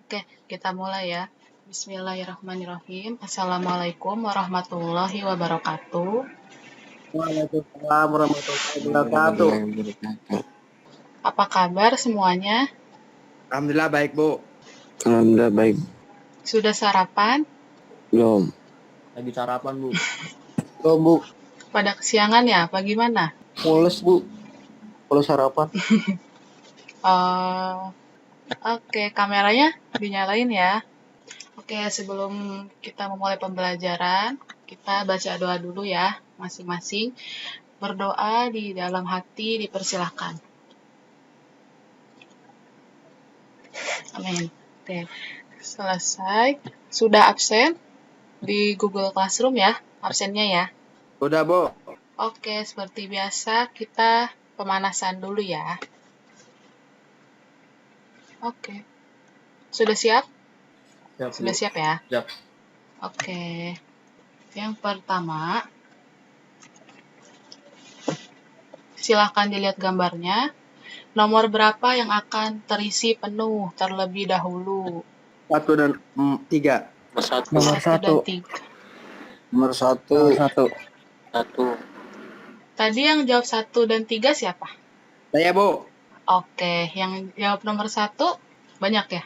Oke, kita mulai ya. Bismillahirrahmanirrahim. Assalamualaikum warahmatullahi wabarakatuh. Waalaikumsalam warahmatullahi wabarakatuh. Apa kabar semuanya? Alhamdulillah baik, Bu. Alhamdulillah baik. Sudah sarapan? Belum. Lagi sarapan, Bu. Belum, Bu. Pada kesiangan ya? Apa gimana? Mules, Bu. Kalau sarapan. Oke, kameranya dinyalain ya. Oke, sebelum kita memulai pembelajaran, kita baca doa dulu ya, masing-masing. Berdoa di dalam hati dipersilahkan. Amin. Oke, selesai. Sudah absen di Google Classroom ya, absennya ya. Udah, Bu. Oke, seperti biasa kita pemanasan dulu ya. Oke. Sudah siap? Siap, Sudah Bu. siap ya? Siap. Oke. Yang pertama, silakan dilihat gambarnya. Nomor berapa yang akan terisi penuh terlebih dahulu? 1 dan 3. Nomor 1 dan 3. Nomor 1. Satu. Tadi yang jawab 1 dan 3 siapa? Saya, Bu. Oke, yang jawab nomor 1 banyak ya?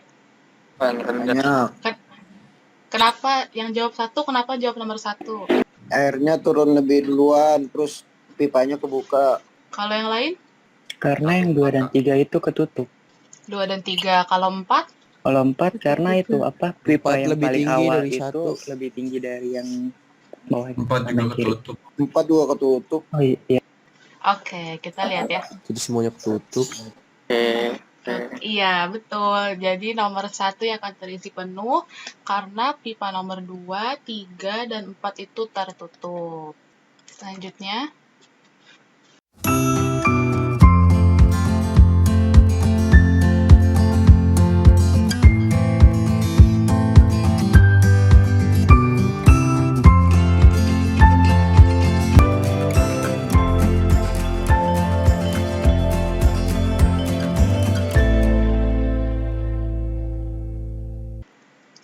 Banyak. Kenapa yang jawab 1, kenapa jawab nomor 1? Airnya turun lebih duluan, terus pipanya kebuka. Kalau yang lain? Karena yang 2 dan 3 itu ketutup. 2 dan 3. Kalau 4? Kalau 4 karena itu pipa yang lebih paling tinggi awal dari itu 1. lebih tinggi dari yang bawah. 4 juga ketutup. 4 juga ketutup. Oh iya. Oke, kita lihat ya. Jadi semuanya ketutup. Iya, betul. Jadi nomor 1 yang akan terisi penuh karena pipa nomor 2, 3, dan 4 itu tertutup. Selanjutnya,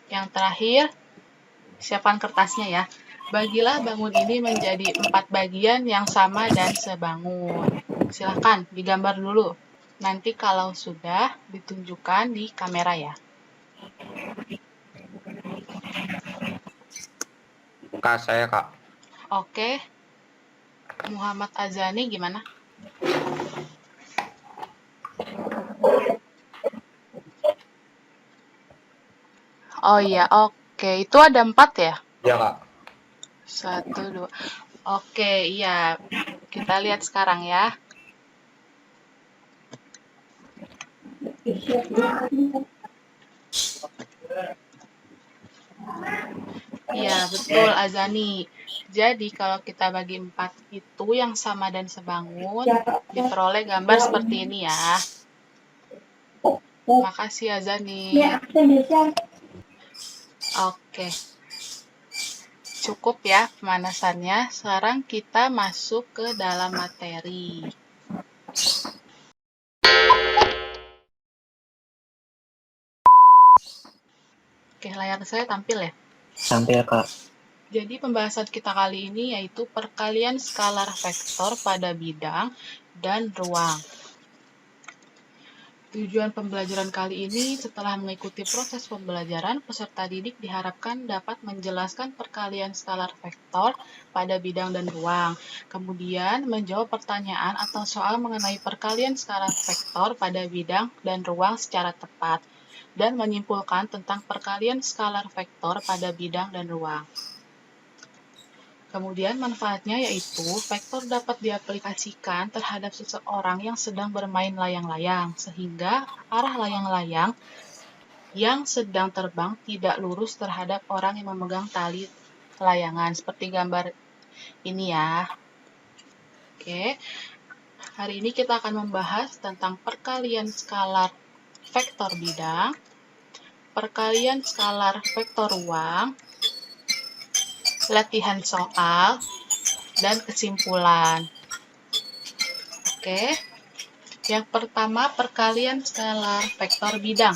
yang terakhir, siapkan kertasnya ya. Bagilah bangun ini menjadi 4 bagian yang sama dan sebangun. Silakan digambar dulu. Nanti kalau sudah ditunjukkan di kamera ya. Kak, saya Kak. Oke. Muhammad Azani gimana? Oh iya, oke. Itu ada 4 ya? Iya Kak. 1, 2. Oke, iya. Kita lihat sekarang ya. Iya, betul Azani. Jadi kalau kita bagi 4 itu yang sama dan sebangun, diperoleh gambar seperti ini ya. Makasih Azani. Oke. Cukup ya pemanasannya. Sekarang kita masuk ke dalam materi. Oke, layar saya tampil ya? Sampai Kak. Jadi pembahasan kita kali ini yaitu perkalian skalar vektor pada bidang dan ruang. Tujuan pembelajaran kali ini, setelah mengikuti proses pembelajaran, peserta didik diharapkan dapat menjelaskan perkalian skalar vektor pada bidang dan ruang. Kemudian, menjawab pertanyaan atau soal mengenai perkalian skalar vektor pada bidang dan ruang secara tepat, dan menyimpulkan tentang perkalian skalar vektor pada bidang dan ruang. Kemudian manfaatnya yaitu vektor dapat diaplikasikan terhadap seseorang yang sedang bermain layang-layang, sehingga arah layang-layang yang sedang terbang tidak lurus terhadap orang yang memegang tali layangan, seperti gambar ini ya. Oke, hari ini kita akan membahas tentang perkalian skalar vektor bidang, perkalian skalar vektor ruang, latihan soal, dan kesimpulan. Oke, yang pertama perkalian skalar vektor bidang.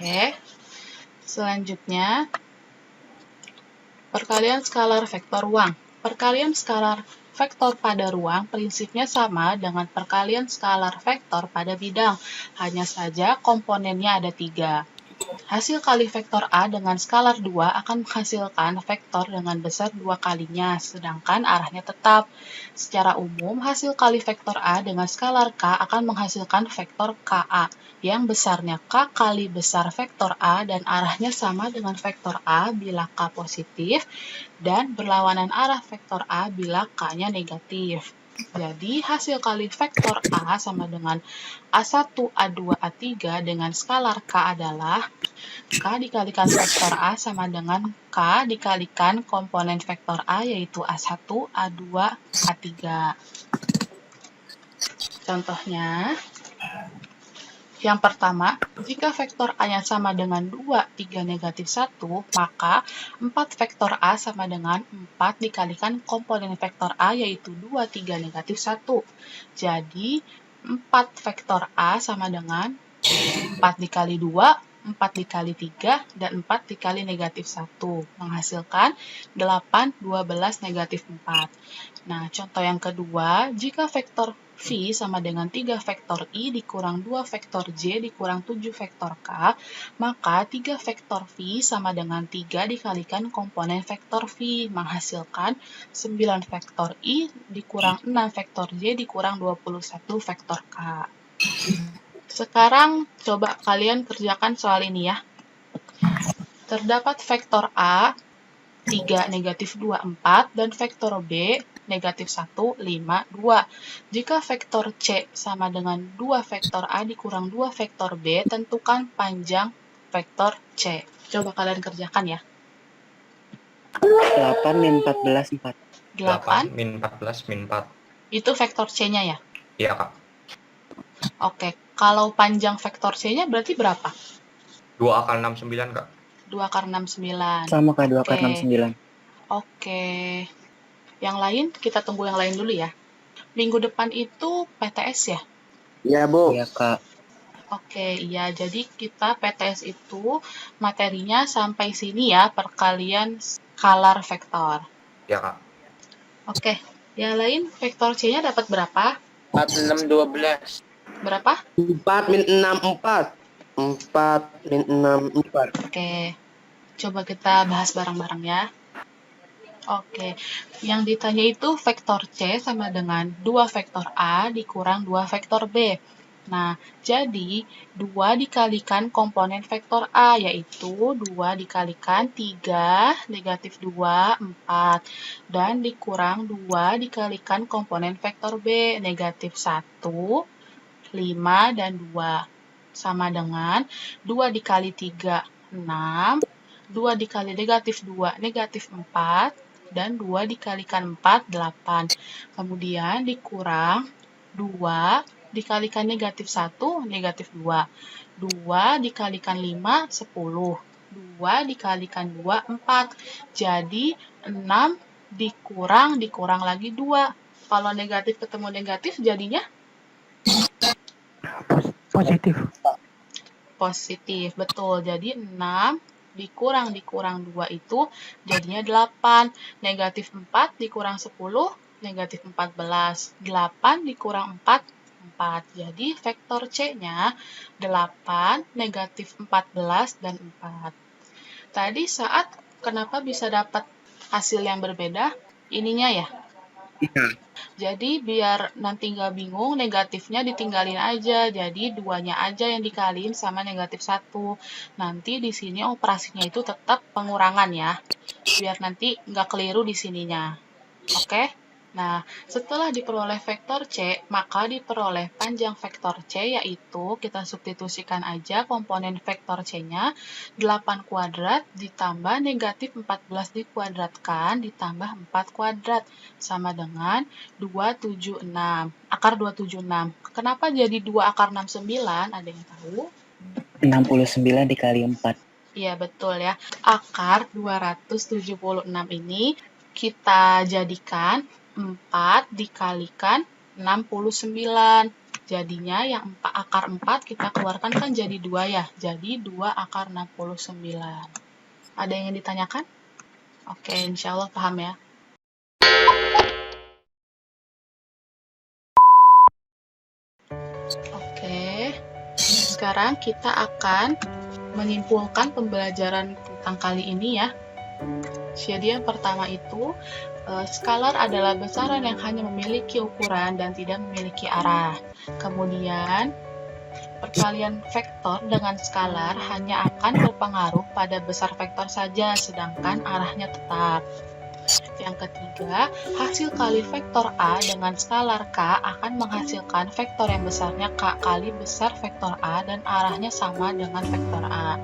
Oke, selanjutnya perkalian skalar vektor ruang. Perkalian skalar vektor pada ruang prinsipnya sama dengan perkalian skalar vektor pada bidang, hanya saja komponennya ada 3. Hasil kali vektor A dengan skalar 2 akan menghasilkan vektor dengan besar 2 kalinya, sedangkan arahnya tetap. Secara umum, hasil kali vektor A dengan skalar K akan menghasilkan vektor KA, yang besarnya K kali besar vektor A dan arahnya sama dengan vektor A bila K positif, dan berlawanan arah vektor A bila K-nya negatif. Jadi, hasil kali vektor A sama dengan A1, A2, A3 dengan skalar K adalah K dikalikan vektor A sama dengan K dikalikan komponen vektor A yaitu A1, A2, A3. Contohnya, yang pertama, jika vektor A-nya sama dengan 2, 3, negatif 1, maka 4 vektor A sama dengan 4 dikalikan komponen vektor A yaitu 2, 3, negatif 1. Jadi, 4 vektor A sama dengan 4 dikali 2, 4 dikali 3, dan 4 dikali negatif 1, menghasilkan 8, 12, negatif 4. Nah, contoh yang kedua, jika vektor V sama dengan 3 vektor I dikurang 2 vektor J dikurang 7 vektor K, maka 3 vektor V sama dengan 3 dikalikan komponen vektor V, menghasilkan 9 vektor I dikurang 6 vektor J dikurang 21 vektor K. Sekarang coba kalian kerjakan soal ini ya. Terdapat vektor A 3, negatif 2, 4, dan vektor B negatif 1, 5, 2. Jika vektor C sama dengan 2 vektor A dikurang 2 vektor B, tentukan panjang vektor C. Coba kalian kerjakan ya. 8 min 14, 4. 8, min 14, min 4. itu vektor C-nya ya? Iya, Kak. Oke, kalau panjang vektor C-nya berarti berapa? 2 akar 69, Kak. 2 akar 69. Sama kayak 2 akar Oke. 69. Oke. Yang lain, kita tunggu yang lain dulu ya. Minggu depan itu PTS ya? Iya, Bu. Iya, Kak. Oke, iya. Jadi kita PTS itu materinya sampai sini ya, perkalian skalar vektor. Iya, Kak. Oke, yang lain vektor C-nya dapat berapa? 4, 6, 12. Berapa? 4 min 6, 4. 4 min 6, 4. Oke, coba kita bahas bareng-bareng ya. Oke, yang ditanya itu vektor C sama dengan 2 vektor A dikurang 2 vektor B. Nah, jadi 2 dikalikan komponen vektor A, yaitu 2 dikalikan 3, negatif 2, 4. Dan dikurang 2 dikalikan komponen vektor B, negatif 1, 5, dan 2. Sama dengan 2 dikali 3, 6. 2 dikali negatif 2, negatif 4. Dan 2 dikalikan 4, 8. Kemudian dikurang 2 dikalikan negatif 1, negatif 2. 2 dikalikan 5, 10. 2 dikalikan 2, 4. Jadi 6 dikurang lagi 2. Kalau negatif ketemu negatif jadinya Positif. positif. Betul. Jadi 6 dikurang 2 itu jadinya 8. Negatif 4 dikurang 10, negatif 14. 8 dikurang 4, 4. Jadi vektor C-nya 8, negatif 14, dan 4. Tadi saat kenapa bisa dapat hasil yang berbeda? Ininya ya. Jadi biar nanti nggak bingung, negatifnya ditinggalin aja. Jadi 2-nya aja yang dikaliin sama negatif 1. Nanti di sini operasinya itu tetap pengurangan ya. Biar nanti nggak keliru di sininya. Oke? Nah, setelah diperoleh vektor C, maka diperoleh panjang vektor C, yaitu kita substitusikan aja komponen vektor C-nya 8 kuadrat ditambah negatif 14 dikuadratkan ditambah 4 kuadrat sama dengan 276. Akar 276. Kenapa jadi 2 akar 69? Ada yang tahu? 69 dikali 4. Iya, betul ya. Akar 276 ini kita jadikan 4 dikalikan 69. Jadinya yang akar 4 kita keluarkan kan jadi 2 ya. Jadi 2 akar 69. Ada yang ditanyakan? Oke, insya Allah paham ya. Oke, sekarang kita akan menyimpulkan pembelajaran tentang kali ini ya. Jadi yang pertama itu, skalar adalah besaran yang hanya memiliki ukuran dan tidak memiliki arah. Kemudian, perkalian vektor dengan skalar hanya akan berpengaruh pada besar vektor saja, sedangkan arahnya tetap. Yang ketiga, hasil kali vektor A dengan skalar K akan menghasilkan vektor yang besarnya K kali besar vektor A dan arahnya sama dengan vektor A.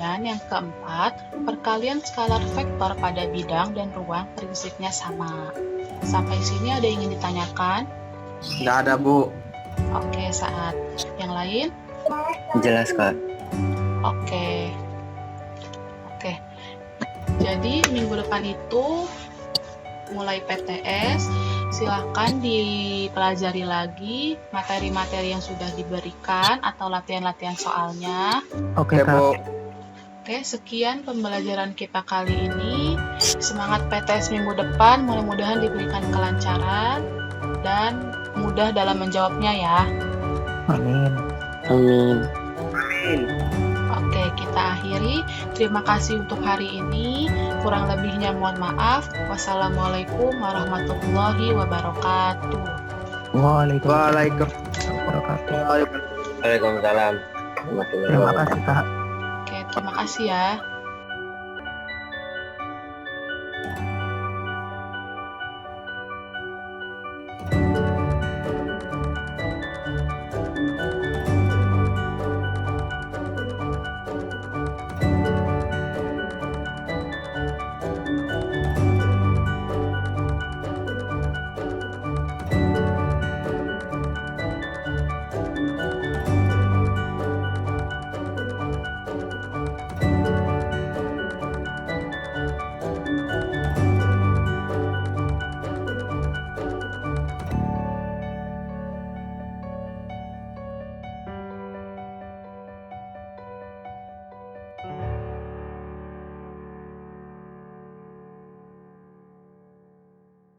Dan yang keempat, perkalian skalar vektor pada bidang dan ruang prinsipnya sama. Sampai sini ada yang ingin ditanyakan? Nggak ada, Bu. Oke, Saat. Yang lain? Jelas, Kak. Oke. Jadi minggu depan itu mulai PTS, silahkan dipelajari lagi materi-materi yang sudah diberikan atau latihan-latihan soalnya. Oke, Bu. Oke, sekian pembelajaran kita kali ini. Semangat PTS minggu depan, mudah-mudahan diberikan kelancaran dan mudah dalam menjawabnya ya. Amin. Amin. Oke, kita akhiri. Terima kasih untuk hari ini. Kurang lebihnya mohon maaf. Wassalamualaikum warahmatullahi wabarakatuh. Waalaikumsalam. Waalaikumsalam. Terima kasih, Kak. Oke, terima kasih ya.